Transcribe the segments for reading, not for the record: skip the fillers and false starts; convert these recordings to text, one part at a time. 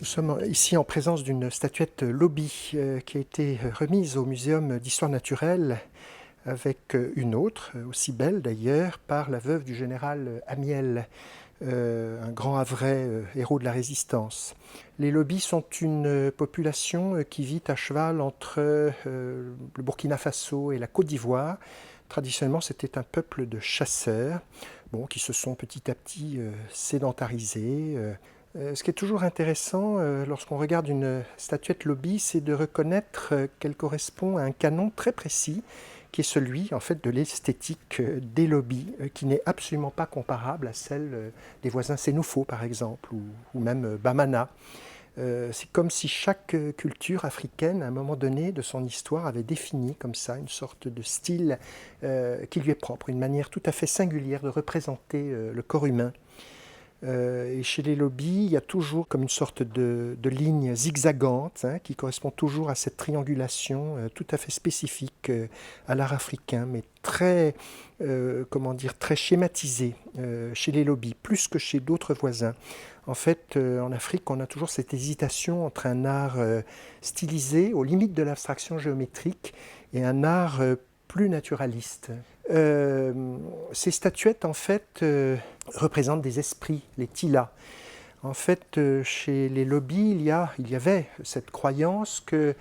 sommes ici en présence d'une statuette Lobi qui a été remise au Muséum d'histoire naturelle avec une autre, aussi belle d'ailleurs, par la veuve du général Amiel, un grand Havrais, héros de la Résistance. Les Lobis sont une population qui vit à cheval entre le Burkina Faso et la Côte d'Ivoire. Traditionnellement, c'était un peuple de chasseurs qui se sont petit à petit sédentarisés. Ce qui est toujours intéressant lorsqu'on regarde une statuette Lobi, c'est de reconnaître qu'elle correspond à un canon très précis, qui est celui en fait de l'esthétique des Lobis, qui n'est absolument pas comparable à celle des voisins Sénoufo par exemple, ou même Bamana. C'est comme si chaque culture africaine, à un moment donné de son histoire, avait défini comme ça une sorte de style qui lui est propre, une manière tout à fait singulière de représenter le corps humain. Et chez les Lobis, il y a toujours comme une sorte de ligne zigzagante qui correspond toujours à cette triangulation tout à fait spécifique à l'art africain, mais très, très schématisée chez les Lobis, plus que chez d'autres voisins. En fait, en Afrique, on a toujours cette hésitation entre un art stylisé, aux limites de l'abstraction géométrique, et un art plus naturaliste. Ces statuettes, en fait, représentent des esprits, les Tila. En fait, chez les Lobis, il y avait cette croyance que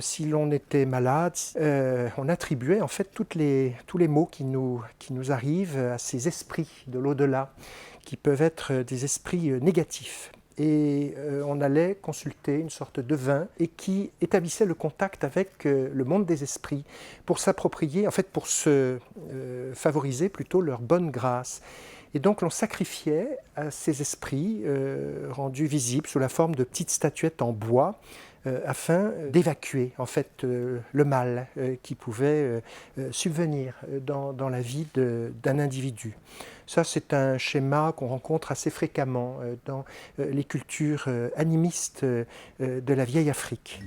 si l'on était malade, on attribuait en fait tous les maux qui nous arrivent à ces esprits de l'au-delà, qui peuvent être des esprits négatifs. Et on allait consulter une sorte de devin et qui établissait le contact avec le monde des esprits pour s'approprier, en fait pour se favoriser plutôt leur bonne grâce. Et donc l'on sacrifiait à ces esprits rendus visibles sous la forme de petites statuettes en bois afin d'évacuer en fait le mal qui pouvait subvenir dans la vie d'un individu. Ça, c'est un schéma qu'on rencontre assez fréquemment dans les cultures animistes de la vieille Afrique.